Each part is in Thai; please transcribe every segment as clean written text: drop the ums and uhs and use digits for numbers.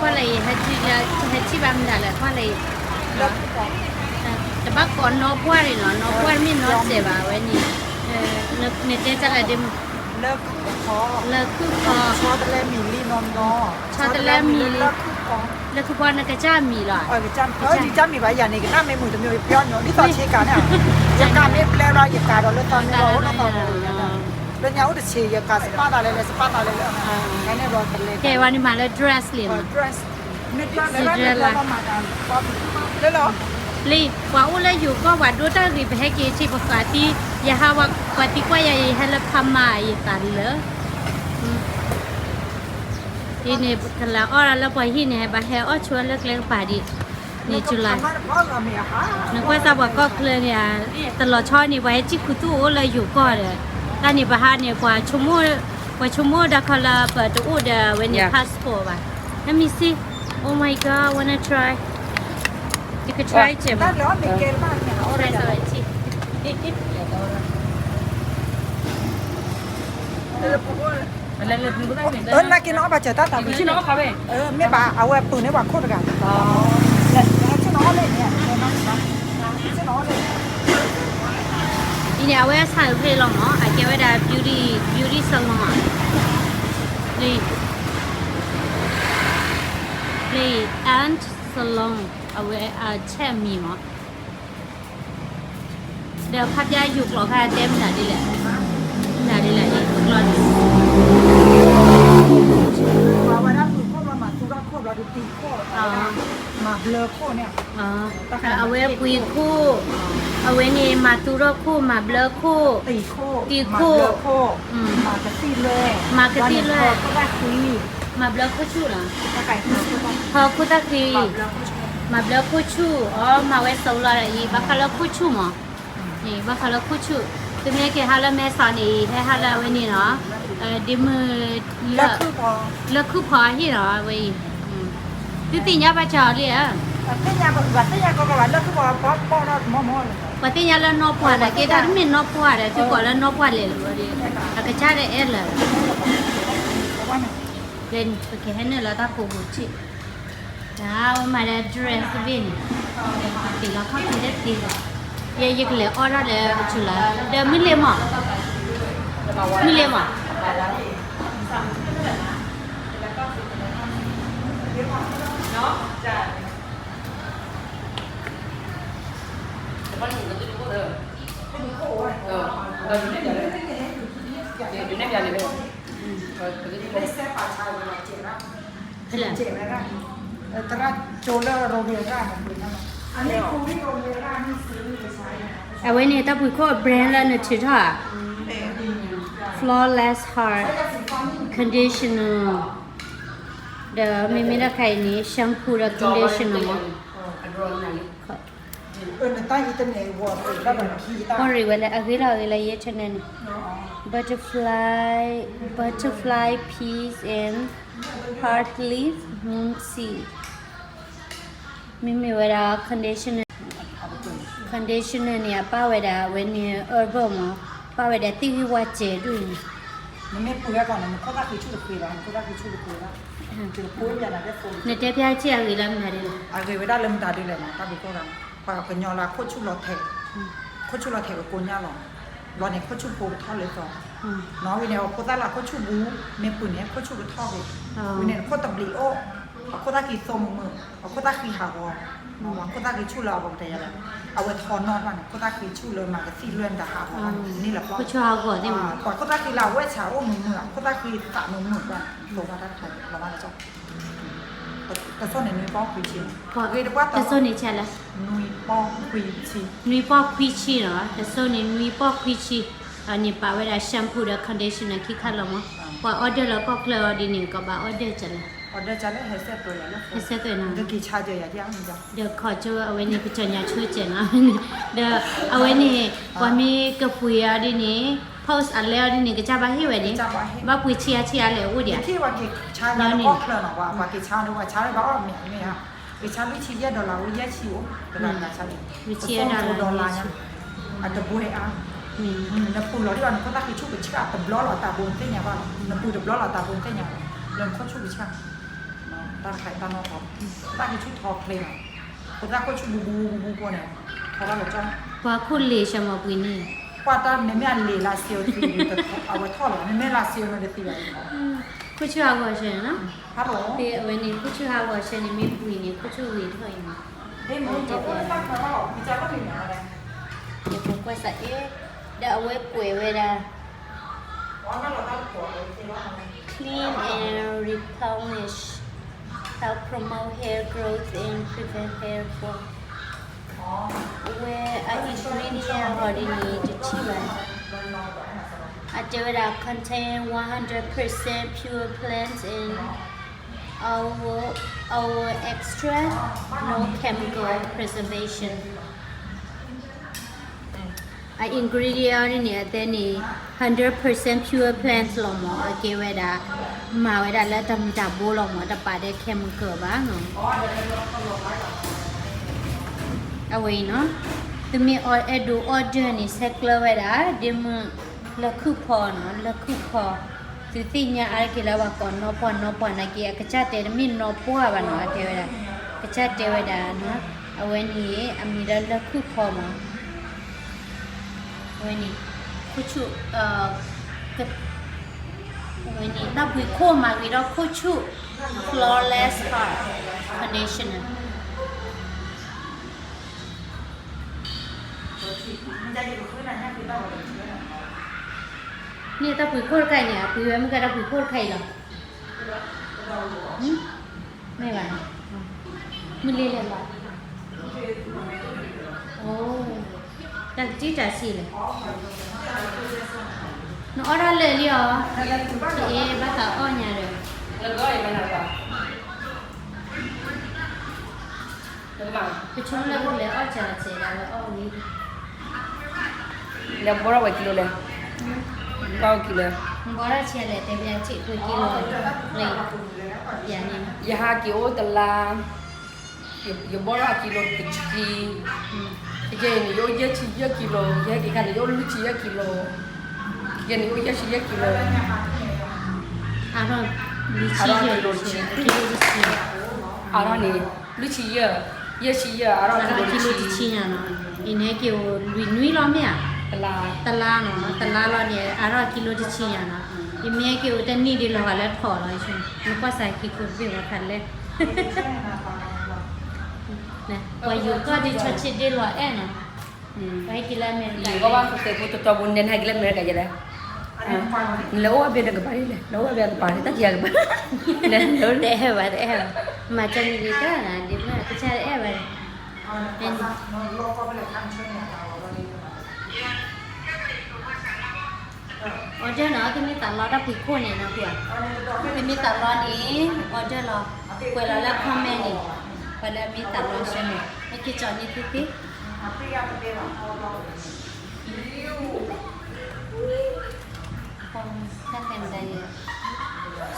qua lại hết chi bằng đã là qua lạiแต่บางก่อนนอพวดเลยนอพวดมีนอเจ็บอ่ะเว้ยนี่เนี่ยเจ๊จะอะไรดิมเลิกคือคอชอตะเลมีลีนอนนอชอตะเลมีเลิกคือคอเลิกคือคอนักจ้ามีหรอดิจ้ามีไว้อย่างนี้ก็น่าไม่มือจะมีเพี้ยนอยู่นี่ตอนเช็คกันเนี่ยยังการไม่แปลว่าอย่างการเราเล่นตอนนี้เราตอนนี้เล่นยาวจะเชียร์การสปาตาเลยสปาตาเลยแค่นี้เราเป็นเลยแกวันนี้มาแล้ว dress เลยdress ไม่ได้เลยแล้วมาการแล้วเหรอลีว่าอุลอยู่ก็ว่าดูตั้งรีบให้กี่ชีพปกติอย่าหาว่าปกติก็อย่าให้เราทำมาอีกตันเลยทีนี้กันแล้วอ้อแล้วพอที่นี่บาเฮอ้อชวนเล็กๆป่าดินี่จุฬานึกว่าจะบอกก็เคลียร์เนี่ยตลอดช่อนี่ไว้จิคุตุอุลอยู่ก็เลยตอนนี้บ้านเนี่ยกว่าชั่วโมงดักเขาละเปิดตู้เดเวนพาสปอร์ตว่ะ Let me see Oh my god wanna try You could try it. Try na cái nó bà chờ ta tao chứ nó khá về mấy bà áo em từ nếu bà khốt được cả chứ nó lên nè chứ nó lên đi nào em xài cái lòng nó ai kêu là beauty salon à đi and salonเอาไว้แช่มีมั้งเดี๋ยวพัดยาหยุกหรอค่ะเต็มหนาดีแหละนี่รอดูว่าวันนั้นคือพวกเรามาทุกข์เราดูตีข้อมาเบลอข้อเนี่ยเอาไว้ปุยคู่เอาไว้นี่มาตุรคู่มาเบลอคู่ตีคู่มากระตีเลยก็ได้คุยมาเบลอคู่ชู่เหรอตะไก่พอคู่ตะคีมาเบลคู่ชูมาไว้โซลาร์อีบัคคาลคู่ชูมั้งนี่บัคคาลคู่ชูตัวนี้คือฮาลาเมซานีให้ฮาลาไว้นี่เนาะดิมือเลิกคู่พอที่เนาะไว้ติญาปัจจาเลยอ่ะติญาก็ว่าเลิกคู่พอเราหมอเลยติญาแล้วนอพอเลยแกตอนนี้นอพอเลยที่ก่อนแล้วนอพอเลยเลยกระจายได้เอเลยเล่นโอเคให้เนี่ยเราต้องกูบุชิแล้วมาได้ dress บินตีเราเข้าไปได้ตียังเหลือออร่าเลยชุลาเดี๋ยวมิเลมอ่ะเนาะจ้ะแต่ว่าหนูก็จะดูเออเราอยู่ในเดี๋ยวเลยอยู่ในเดี๋ยวเลยไม่เสียป่าชายเลยเจ็บแล้วกันแต่ละโจเลอร์โรเบียร่าอันนี้คูที่โรเบียร่านี่ซื้อไปใช้เอาไว้เนี่ยถ้าพูดก็แบรนด์แล้วเนี่ยถือว่า flawless heart conditioner เดี๋ยวมีอะไรนี่แชมพูและ conditioner มั้งใต้อิตาลีวัวแล้วแบบขี้ตาคนรีวิวเลยอะไรเยอะชนิด butterfly peas and heart leaf moon seed มีเวลา conditioner เนี่ยป้าเวลาเว้นเนี่ยherbal มั้งป้าเวลาที่ว่าเจด้วยมันไม่ปุยก่อนมันก็ได้คือชุดปุยแล้วก็ได้คือชุดปุยแล้วคือปุยอย่างนั้นได้ปุยเนี่ยเดี๋ยวพี่อาชีพอะไรล่ะไม่ได้เลยอะไรเวลาเริ่มตาดีเลยนะตาดีก็แล้วพอเป็นยอละโคชุรถแทกกับโกนยาหรอรอเนี่ยโคชุปูทอดเลยก่อนน้องวินเนี่ยโคตาละโคชุบูเมปุ่นเนี่ยโคชุทอดเลยวินเนี่ยโคตาบลิโอโคตากีส้มมือโคตากีหาวโคตากีชุลาบอกแต่ยังไงเอาไว้ทอนนอนวันโคตากีชุเลยมากระซี่เลื่อนแต่หาวนี่แหละโคชุหาวก่อนนี่มั้งก่อนโคตากีเราไว้เช้ามือโคตากีตะมือว่าลงมาได้ทันเราว่าจะแต่ส่วนไหนนุ้ยป้อคุยชีแต่ส่วนนี้ใช่แล้วนุ้ยป้อคุยชีเนาะแต่ส่วนนี้นุ้ยป้อคุยชีอันนี้ป้าเวลาแชมพูและคอนดิชเนอร์คิดค่าเรามั้งพอออเดอร์แล้วก็เคลียร์ดีนี่ก็บ้าออเดอร์จะเลยให้เสร็จตัวแล้วให้เสร็จตัวนะเดี๋ยวกี่ชาเจออย่างนี้จ้ะเดี๋ยวขอช่วยเอาไว้นี่พิจารณาช่วยเจนะเดี๋ยวเอาไว้นี่ว่ามีกระปุยดีนี่post อันแล้วนี่ก็จะบ้าให้ไว้นี่บ้าปุยเชียเลยอู้เดียวที่ว่ากี่ชาแล้วก็เคลื่อนออกว่ากี่ชาด้วยชาแล้วก็ไม่ฮะกี่ชาวิชีเยดอลลาร์วิเยชิวดอลลาร์นะชาวิชีดอลลาร์เนี่ยอันตะบุยอ่ะน้ำปูเราที่วันเขาตั้งกี่ชุบไปชิคาตะบล้อเราตาบนเต้นยังบ้างน้ำปูตะบล้อเราตาบนเต้นยังเริ่มเขาชุบไปชิคา ตั้งไข่ตั้งนอกของตั้งที่ชุดทอเพลงคนตั้งก็ชุดบูพวกเนี่ยเขาว่าเราจ้อง ว่าคุณเลชมาปุยนี่ กว่าตอนไม่เลลาเซียวที่แต่เอาไว้ทอดหรอไม่ลาเซียวมันจะตีอะไร คุณชื่ออะไรเช่นนะ ฮัลโหล เดี๋ยววันนี้คุณชื่ออะไรเช่นนี่ไม่ปุยนี่คุณชื่อวีเท่าไหร่ เฮ้ยมึงจะตั้งเขาว่ามีใจก็ถึงอะไร เดี๋ยวผมก็ใส่เดี๋ยวเอาไว้ป่วยไว้ละ ว่านั่นเราตั้งหัวเลยที่ว่า clean and replenish help promote hair growth and prevent hair fall where are ingredient ordinary to chiba Ajawada contain 100% pure plants and our extract no chemical preservation ingredient เนี่ยแต่นี่ 100% pure plants ลงหมอเกวดามาไว้ได้แล้วจำจับโบลงหมอแต่ปาได้ chemical บ้างเนาะเอาไว้เนาะตัวมีออดูออเดอร์นี่เซ็กเลไว้ได้เดี๋ยวมึงละคือพอเนาะละคือพอสิติญาอะไรกี่แล้วว่าก่อนนอปอนะกี่กระชาเตมินนอปัวบ้านเนาะเทวดากระชาเทวดาเนาะเอาไว้นี่อามีละคือพอมาวันนี้คุชุวันนี้ถ้าบุยโคมาวิเราคุชุ flawless heart conditioner นี่ถ้าบุยโคตรไก่เนี่ยบุยไว้มันก็ถ้าบุยโคตรไก่หรอไม่ไหวมันเรียนหรอโอ้ดังจี้จ่าสิเลยน้องอะไรเลยเหรอที่บ้านตาอ้อเนี่ยเลย Lego ya mana apa? Demam. ไปชมเลยพวกเลยอ้อจ่าเสียแล้วอ้อนี้ Dia berapa kilo le? Berapa kilo? มึงก็ได้เชียร์เลยแต่เบียร์จิตคุยกิโลเลยอย่างนี้ Ya ha kilo telah. Ya berapa kilo kecil. Jadi ni yo ya cia kilo, ya kan yo lu cia kilo. Jadi yo ya cia kilo. อารอนลิชิเยอะกิโลดิชิ Arah ni lu cia, ya cia อารอน arah กิโล kilo ดิ kecil. ชิเนี่ยเนาะอินเนกิโอลุยนุยล้อมเนี่ย Telah. ตลาเนาะตลาล้อเนี่ยอารอนกิโลดิชิเนี่ยเนาะอิเมกิโอแต่นี่ดีเราแล้วถอดเลยใช่ไหมมันก็ใส่กิโลบิวกันเลยนะพออยู่ก็ดิชดชิดดีหล่อแน่เนาะไปกินแล้วเมน Iya, bawa aku teh foto tabun dan hai gila mereka aja dah. Lawa abi ada kepari le. Lawa abi ada kepari tak jaga. Dan ได้เหรอได้เหรอมาจังดีก็นะดิมาก็ใช่เอ๋ไปเป็น โลกก็เป็นทางช่วยเนี่ยเราก็เลย ออเดอร์เนาะที่มีตัดล้อดับผิดคู่เนี่ยนะเพื่อนที่มีตัดล้อนี้ออเดอร์ล้อเวลาแล้วคอมเมนต์นี่เวลามีตัดล้อใช่ไหมไม่คิดจอนี่ติ๊กถ้าใครใจ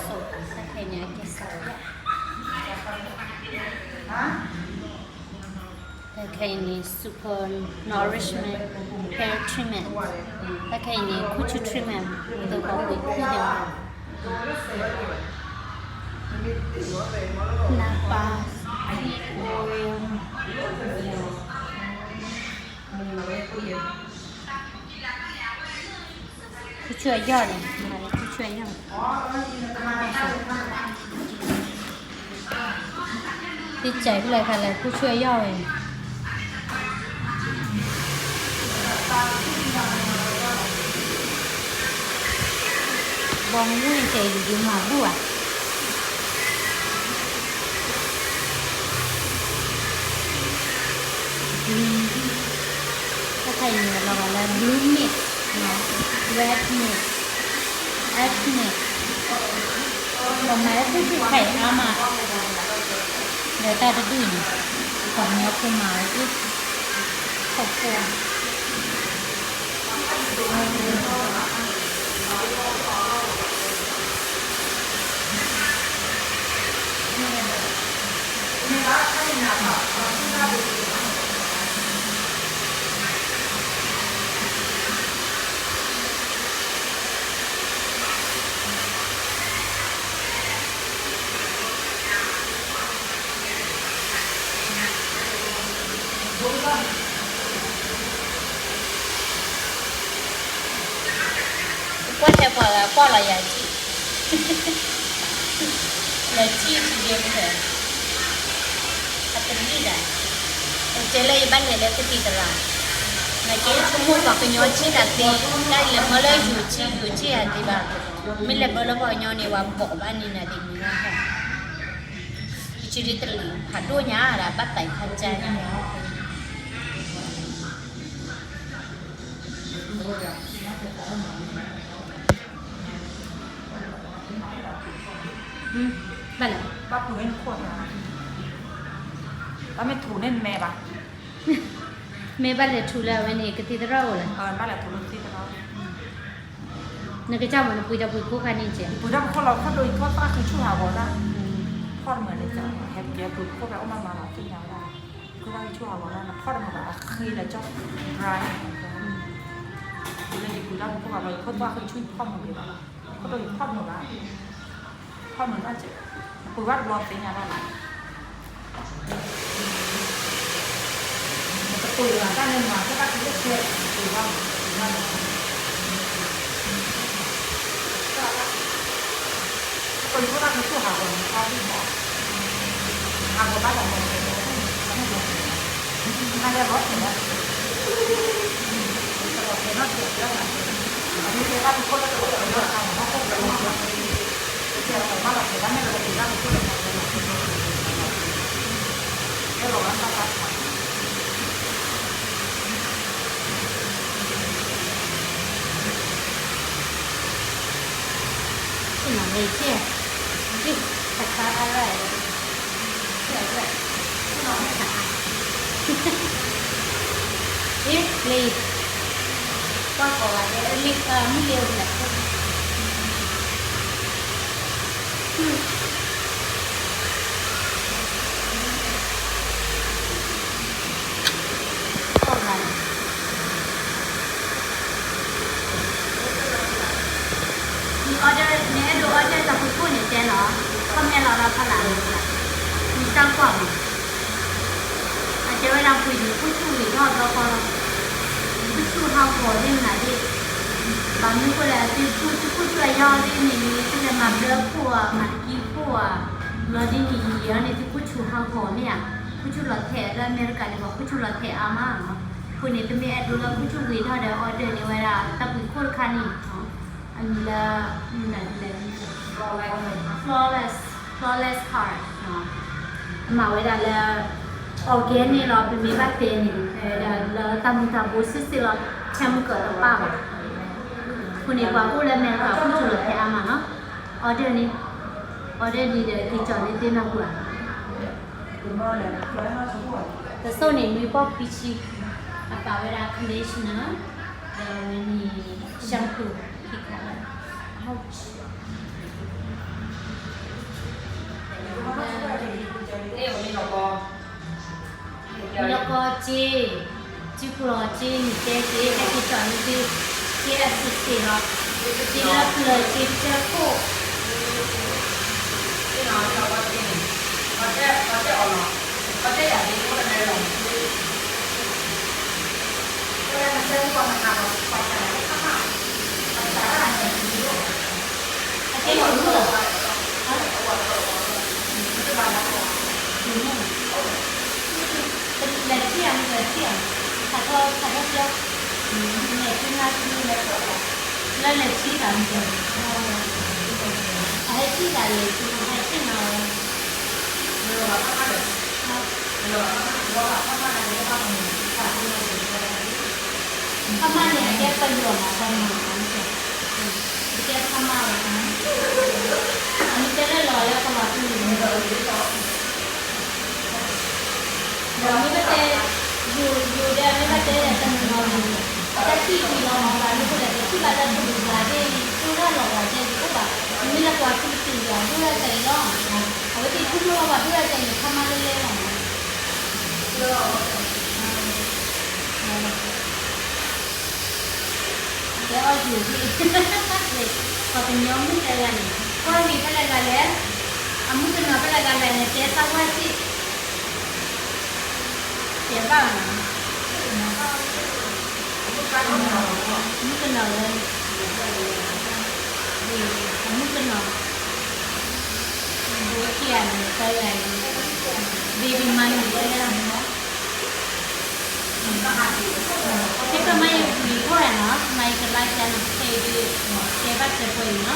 สดถ้าใครเนี่ยกินสดถ้าใครนี่ super nourishment hair treatment ถ้าใครนี่ kuchu treatment ตัวบอกวิธีเดียวน้ำปลาโอเลี้ยงผู้ช่วยยอดเลยมาเลยผู้ช่วยยอดติดใจไปเลยค่ะเลยผู้ช่วยยอดเองบองมุ้ยใจดีหมอบัวถ้าใครเนี่ยเราก็แล้ว blue mix เนาะ red mix ethnic ดอกไม้ที่คือไข่อามาเดี๋ยวแต่จะดื่มของเนี้ยคือมาที่ขอบคุณ qua là ya chi là chi thì điểm thế à tự nhiên đấy chế lấy bán này là cái gì đó là cái số mua vào cái nhóm chi là thì cái là mới lấy dù chi à thì bà mình là mới lấy vào nhóm này vào bỏ bán này là thì mình làm không chỉ đi từ hạt đua nhá là bắt tay khăn trái bạn là bác thủ nên khuôn à bác mới thủ nên mẹ bà mẹ bạn là chủ là bên này cái gì đó rồi bác là thủ nên gì đó nó cái cháu mà nó bùi ra bùi cố gắng đi chứ bùi ra khuôn là khuôn đôi khuôn bácคือชูหาวนะพ่อเหมือนเลยจ้ะแฮปปี้ปุ๊บก็แบบเอามาหลับที่ยาวได้ก็ว่าชูหาวนะพ่อเหมือนแบบคือแล้วจ้ะร้ายเลยbùi raก็แบบพ่อว่าคือช่วยพ่อเหมือนแบบก็โดยพ่อเหมือนแบบพ่อเหมือนว่าจะbùi raรอเสียงานอะไรbùi là ra nên mà các bác cứ biết chuyện bùi raคนพวกเราคือหาคนชอบที่บอกหาคนบ้านของคนเป็นน่าจะรถเห็นไหมตลอดเห็นว่าเกิดเรื่องอะไรอันนี้เป็นว่าทุกคนเราจะเกิดเรื่องอะไรเพราะพวกเราเจอของบ้านเราเห็นว่าไม่เราจะเป็นว่าทุกคนเราจะเป็นแล้วเราต้องรับ是哪位见？就他他爱来的，对对，老傻。咦，你qua cổ là cái liệt mới liều là không là order nếu đồ order là phụ nữ tiền nó không nghe là phải làm mình sang quảng à chế với làm quỷ phụ nữ thì họ đâu có phụ nữ họ có nên là đi bằng như vậy là thì phụ nữ là do đi mình sẽ là mặt đỡ của mặt kia của nó đi nghỉ ở này thì phụ nữ họ có nè phụ nữ là thẻ là America này phụ nữ là thẻ ama phụ nữ thì mình đồ là phụ nữ gì thôi để order như vậy là tập quỷ khôn khăn đi anh là flawless heart mà vậy là organic là bị bắt tiền là tâm bố sĩ là chăm cỡ là baoคุณนี่ว่าผู้เล่นแมนกับผู้จุดแทนมาเนาะออเดอร์นี้เดี๋ยวที่จอดในที่นั่งกว่าแต่โซนนี้มีพวกพิชิตอาปาเวลาคอนดิชเนอร์มีแชมพูที่ขายouch แล้วก็จีกุหลาบจีนี่เจ๊ให้ที่จอดนี่จีแอสซิสต์เนาะจีรับเลยจีเจ้าคู่จีน้องชอบจีนี่เขาจะเอาเนาะเขาจะอยากดีเขาจะได้ลงเวลามันเจอความมันทำเราไปแต่ละข้างๆมันจะได้เห็นดีด้วยอันนี้หนูรู้เหรอ来这样的这样，他说叫，每天他去那来吃饭去，还吃啥嘞？还吃呢？他妈呢？这分着嘛，分嘛，这他妈了，你这来老了干嘛去？เราไม่ได้อยู่เดี๋ยวไม่ได้แต่ทำงานแต่ที่เราทำงานนี่ก็เลยที่เราจะทำงานได้ทุกเรื่องเราจะก็แบบไม่ละกว่าที่สิ่งอย่างทุกเรื่องใจร้อนเอาไว้ที่ทุกเรื่องว่าทุกเรื่องใจทำมาเรื่อยๆหน่อยเดี๋ยวอยู่ที่พอเป็นย้อมไม่ได้กันก็มีไปได้กันแล้วอามุขนาไปได้กันแล้วเจ๊สาวที่เสียบ้างไม่เป็นไรเลย cái này baby money đấy là thế cơ mấy bị có nó mấy cái like cho nó thì bắt được quỳ nó